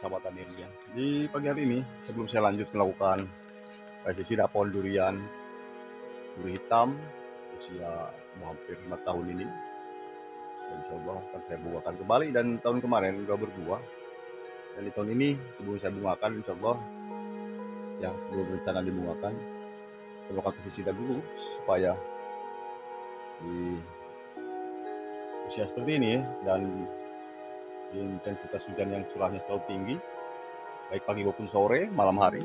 sahabat tani durian. Di pagi hari ini sebelum saya lanjut melakukan pestisida pohon durian duri hitam usia hampir 5 tahun ini, dan insya Allah akan saya bungakan kembali, dan tahun kemarin sudah berbuah, dan di tahun ini sebelum saya bungakan insya Allah, yang sebelum rencana dibungakan saya melakukan pestisida dulu supaya di usia seperti ini dan intensitas hujan yang curahnya selalu tinggi, baik pagi maupun sore, malam hari,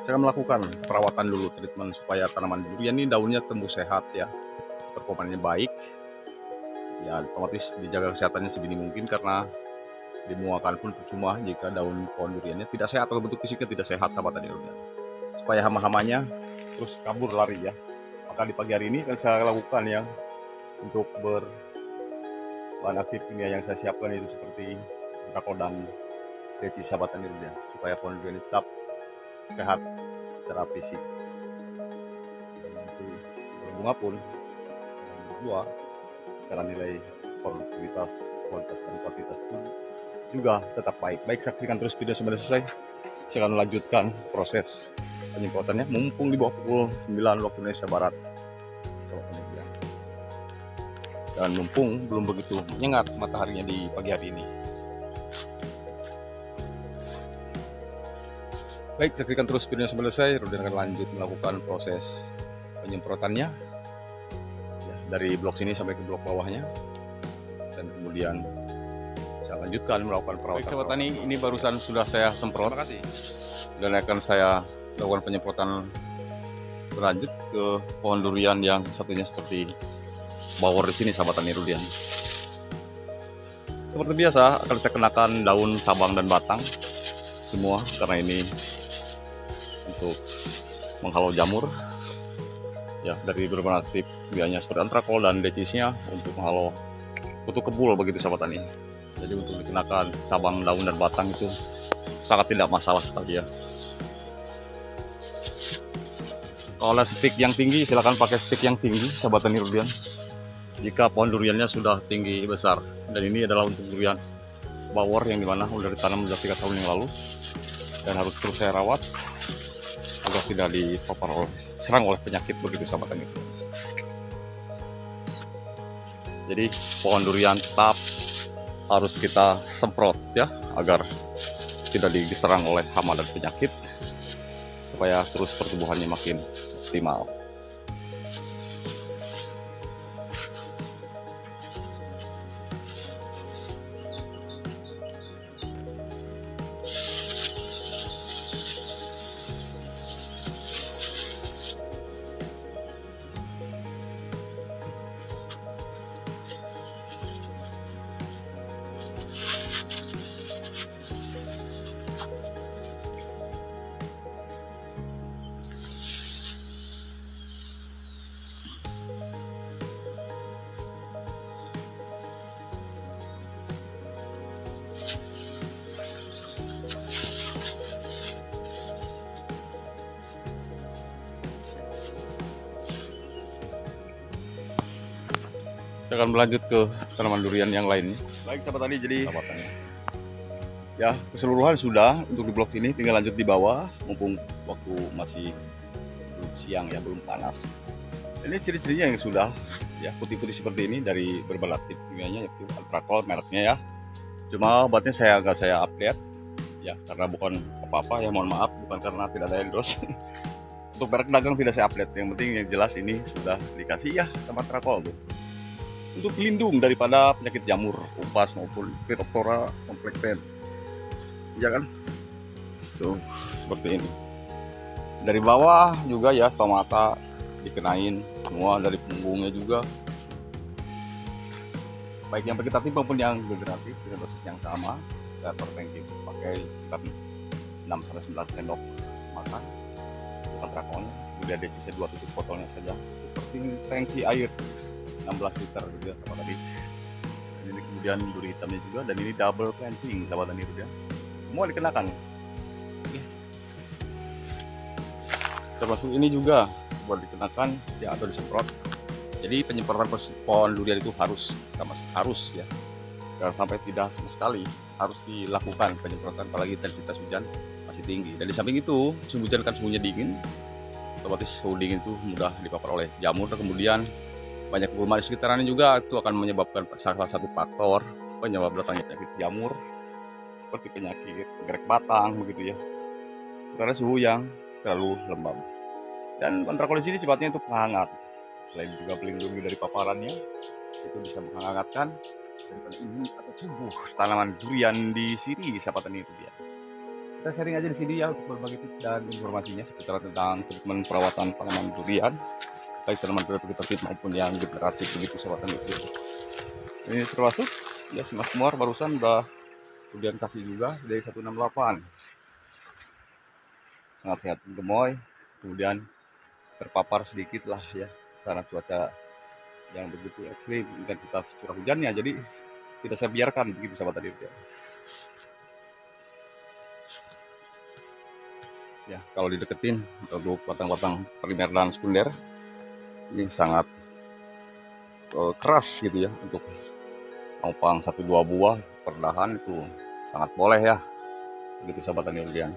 saya akan melakukan perawatan dulu, treatment supaya tanaman durian ini daunnya tumbuh sehat ya, performanya baik ya, otomatis dijaga kesehatannya sebini mungkin, karena dibungakan pun percuma jika daun pohon duriannya tidak sehat atau bentuk fisiknya tidak sehat sahabat tani durian, supaya hama-hamanya terus kabur lari ya. Maka di pagi hari ini akan saya lakukan yang untuk bahan aktif kimia yang saya siapkan itu seperti Drakol dan Deci sahabat tani durian, supaya pohon durian tetap sehat secara fisik. Dan itu berbunga pun berbuah, secara nilai produktivitas, kualitas dan kuantitas pun juga tetap baik. Baik, saksikan terus video sampai selesai. Saya akan melanjutkan proses penyemprotannya mumpung di bawah pukul 9 waktu Indonesia Barat. Dan mumpung belum begitu nyengat mataharinya di pagi hari ini. Baik, saksikan terus videonya sampai selesai. Rudian akan lanjut melakukan proses penyemprotannya ya, dari blok sini sampai ke blok bawahnya, dan kemudian saya lanjutkan melakukan perawatan. Baik sahabat tani, ini barusan sudah saya semprot. Terima kasih. Dan akan saya lakukan penyemprotan berlanjut ke pohon durian yang satunya seperti bawor di sini sahabat tani durian. Seperti biasa akan saya kenakan daun, cabang dan batang semua, karena ini untuk menghalau jamur ya, dari berbagai aktif biasanya seperti Antrakol dan decisnya untuk menghalau kutu kebul begitu sahabat tani. Jadi untuk dikenakan cabang, daun dan batang itu sangat tidak masalah sekali ya. Kalau stick yang tinggi silahkan pakai stick yang tinggi sahabat tani durian, jika pohon duriannya sudah tinggi besar. Dan ini adalah untuk durian bawor yang dimana sudah ditanam sejak 3 tahun yang lalu, dan harus terus saya rawat agar tidak diserang oleh penyakit begitu sahabat tani. Jadi pohon durian tetap harus kita semprot ya, agar tidak diserang oleh hama dan penyakit, supaya terus pertumbuhannya makin optimal. Saya akan berlanjut ke tanaman durian yang lainnya. Baik sahabat tani, jadi ya keseluruhan sudah untuk di blok ini, tinggal lanjut di bawah mumpung waktu masih belum siang ya, belum panas. Ini ciri-cirinya yang sudah ya putih-putih seperti ini dari berbagai aktif kimianya, yaitu Antrakol mereknya ya. Cuma obatnya nggak saya update ya, karena bukan apa-apa ya, mohon maaf, bukan karena tidak ada endorse. Untuk merek dagang tidak saya update, yang penting yang jelas ini sudah dikasih ya sama Antrakol tuh, untuk pelindung daripada penyakit jamur, upas maupun Phytophthora complexan. Ya kan? Tuh, seperti ini. Dari bawah juga ya, stomata dikenain semua, dari punggungnya juga. Baik yang vegetatif maupun yang degeneratif dengan dosis yang sama. Saya pertengki pakai sekitar 6-9 sendok makan. Antrakolnya, kemudian decisnya 2 tutup botolnya saja. Seperti tangki air 16 liter gitu ya sahabat tadi. Ini kemudian duri hitamnya juga, dan ini double planting sahabat tadi ya. Semua dikenakan. Termasuk ini juga sebuah dikenakan ya, atau disemprot. Jadi penyemprotan pohon durian itu harus ya. Jangan sampai tidak sama sekali, harus dilakukan penyemprotan, apalagi intensitas hujan masih tinggi. Dan di samping itu, musim hujan kan suhunya dingin, otomatis suhu dingin itu mudah dipapar oleh jamur. Kemudian banyak gulma di sekitarnya juga, itu akan menyebabkan salah satu faktor penyebab datangnya penyakit jamur seperti penyakit gerek batang begitu ya, karena suhu yang terlalu lembab. Dan kontrakulis ini sifatnya itu penghangat, selain juga melindungi dari paparannya, itu bisa menghangatkan daripada imun atau tubuh tanaman durian di sini, sahabat tani itu dia. Kita sharing aja di sini ya untuk berbagi tips dan informasinya seputar tentang treatment perawatan tanaman durian, baik tanaman durian vegetatif maupun yang generatif begitu, sahabat tani itu. Ini termasuk ya si Mas Muar barusan udah durian kasih juga dari 168, sangat sehat gemoy. Kemudian terpapar sedikit lah ya karena cuaca yang begitu ekstrim, intensitas curah hujannya, jadi tidak saya biarkan begitu, sahabat tadi ya. Kalau dideketin untuk batang-batang primer dan sekunder ini sangat keras gitu ya, untuk nopang 1-2 buah per dahan itu sangat boleh ya begitu, sahabat tani durian.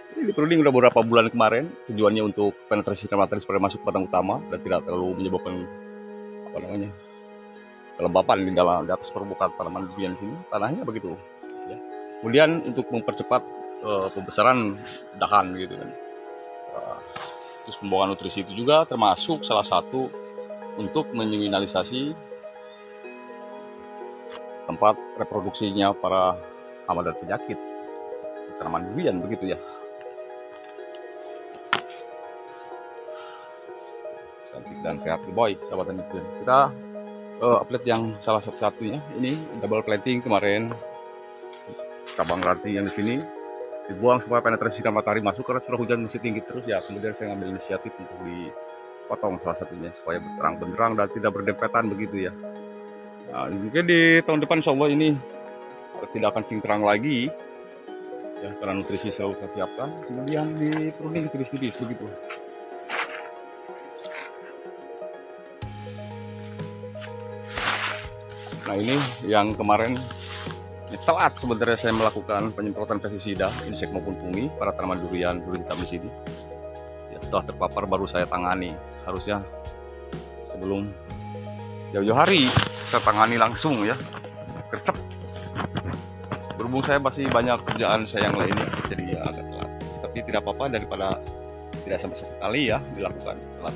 Ini pruning udah beberapa bulan kemarin, tujuannya untuk penetrasi materi supaya masuk batang utama dan tidak terlalu menyebabkan kelembapan di atas permukaan tanaman durian sini, tanahnya begitu ya. Kemudian untuk mempercepat pembesaran dahan gitu kan, terus pembuangan nutrisi itu juga termasuk salah satu untuk meminimalisasi tempat reproduksinya para hama dan penyakit tanaman durian begitu ya. Cantik dan sehat boy, sahabat tani durian. Kita update yang salah satunya ini double planting kemarin, cabang ranting yang di sini dibuang supaya penetrasi sinar matahari masuk karena curah hujan masih tinggi terus ya. Kemudian saya ngambil inisiatif untuk dipotong salah satunya supaya berterang benderang dan tidak berdempetan begitu ya. Nah, mungkin di tahun depan insya Allah ini tidak akan cingkrang lagi ya, karena nutrisi selalu saya siapkan. Kemudian di pruning tipis-tipis begitu. Nah ini yang kemarin telat sebenarnya saya melakukan penyemprotan pestisida, insek maupun fungi pada tanaman durian hitam di sini. Ya, setelah terpapar baru saya tangani. Harusnya sebelum jauh-jauh hari saya tangani langsung ya, gercep. Berhubung saya masih banyak kerjaan saya yang lainnya, jadi ya agak telat. Tapi tidak apa-apa, daripada tidak sampai sekali ya dilakukan telat.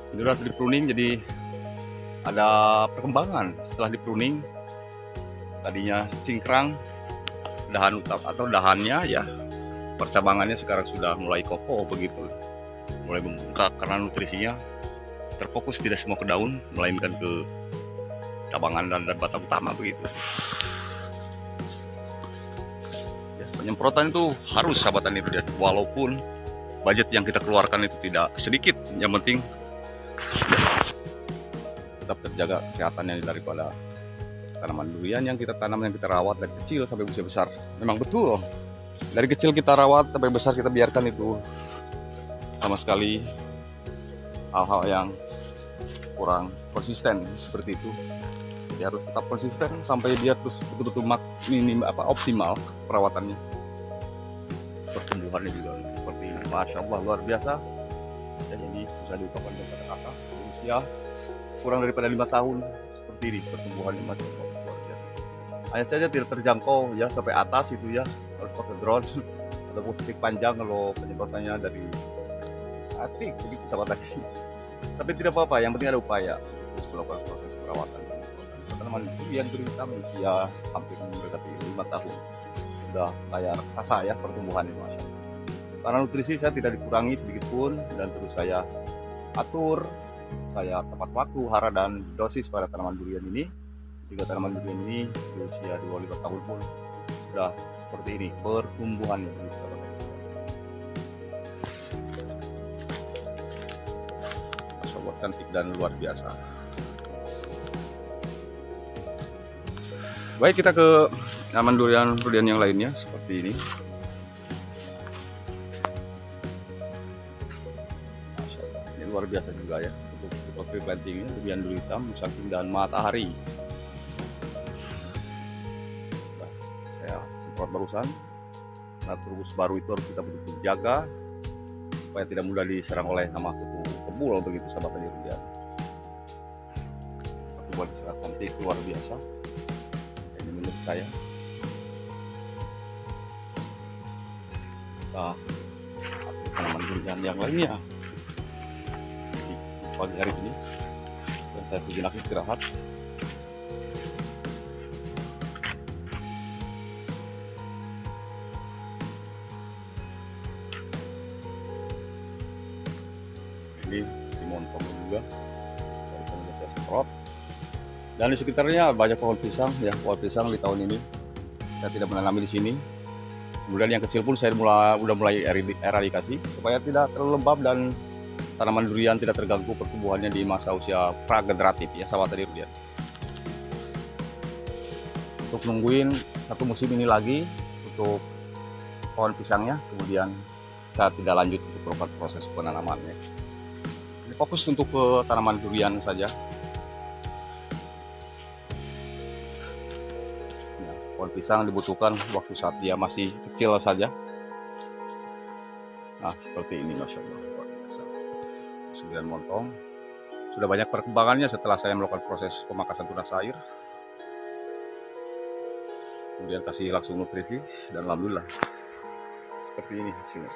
Ini udah di pruning, jadi ada perkembangan setelah di pruning. Tadinya cingkrang dahan utama atau dahannya ya, percabangannya sekarang sudah mulai kokoh begitu, mulai membengkak karena nutrisinya terfokus tidak semua ke daun melainkan ke cabangan dan batang utama begitu ya. Penyemprotan itu harus, sahabat tani durian, walaupun budget yang kita keluarkan itu tidak sedikit, yang penting tetap terjaga kesehatannya daripada tanaman durian yang kita tanam, yang kita rawat dari kecil sampai usia besar. Memang betul, dari kecil kita rawat sampai besar kita biarkan, itu sama sekali hal-hal yang kurang konsisten seperti itu. Jadi harus tetap konsisten sampai dia terus betul-betul optimal perawatannya. Pertumbuhannya juga seperti Masya Allah luar biasa ya. Ini susah diungkapkan kepada kakak, usia kurang daripada 5 tahun seperti ini, pertumbuhannya masih luar biasa. Hanya saja tidak terjangkau ya sampai atas itu ya, harus pakai drone ataupun stick panjang kalau penyemprotannya dari hati begitu, sahabat tadi. Tapi tidak apa-apa, yang penting ada upaya terus melakukan proses perawatan. Tanaman durian hitam usia hampir mendekati 5 tahun sudah kayak raksasa ya pertumbuhannya, Masya Allah. Karena nutrisi saya tidak dikurangi sedikit pun, dan terus saya atur, saya tepat waktu, hara dan dosis pada tanaman durian ini, sehingga tanaman durian ini di usia 25 tahun pun sudah seperti ini pertumbuhannya. Masya Allah, cantik dan luar biasa. Baik, kita ke tanaman durian yang lainnya seperti ini. Ini luar biasa juga ya. Untuk plantingnya durian hitam, saking dan matahari. semprot barusan. Nah, terus baru itu harus kita betul-betul jaga supaya tidak mudah diserang oleh hama kutu kebul begitu sahabat tani rupiah. Tapi buat sangat cantik luar biasa. Ini menurut saya. Nah, tanaman durian yang lainnya di pagi hari ini, dan saya sejenak istirahat. Ini dimontong juga dari saya semprot, dan di sekitarnya banyak pohon pisang ya. Pohon pisang di tahun ini saya tidak menanami di sini. Kemudian yang kecil pun saya udah mulai eradikasi supaya tidak terlalu lembab dan tanaman durian tidak terganggu pertumbuhannya di masa usia prageneratif ya sahabat tani durian. Untuk nungguin satu musim ini lagi untuk pohon pisangnya, kemudian kita tidak lanjut untuk proses penanamannya. Ini fokus untuk ke tanaman durian saja. Pohon pisang dibutuhkan waktu saat dia masih kecil saja. Nah, seperti ini, Masya Allah, luar biasa. Kemudian montong. Sudah banyak perkembangannya setelah saya melakukan proses pemangkasan tunas air. Kemudian kasih langsung nutrisi, dan alhamdulillah seperti ini hasilnya.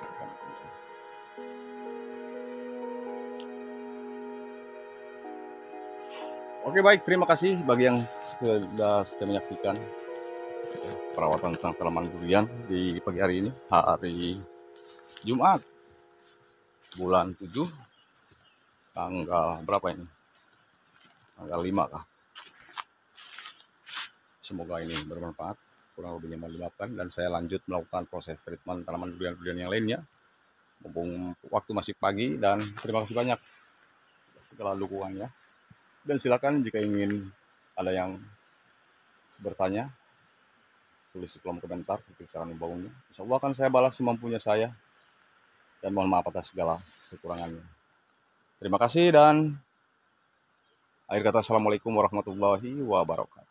Oke, baik, terima kasih bagi yang sudah setia menyaksikan perawatan tentang tanaman durian di pagi hari ini, hari Jumat bulan 7 tanggal berapa ini, tanggal 5 kah. Semoga ini bermanfaat, kurang lebihnya mohon dimaafkan, dan saya lanjut melakukan proses treatment tanaman durian-durian yang lainnya mumpung waktu masih pagi. Dan terima kasih banyak segala dukungannya, dan silakan jika ingin ada yang bertanya, tulis di kolom komentar ketik saran membangunnya. Insya Allah akan saya balas semampunya saya, dan mohon maaf atas segala kekurangannya. Terima kasih, dan akhir kata assalamualaikum warahmatullahi wabarakatuh.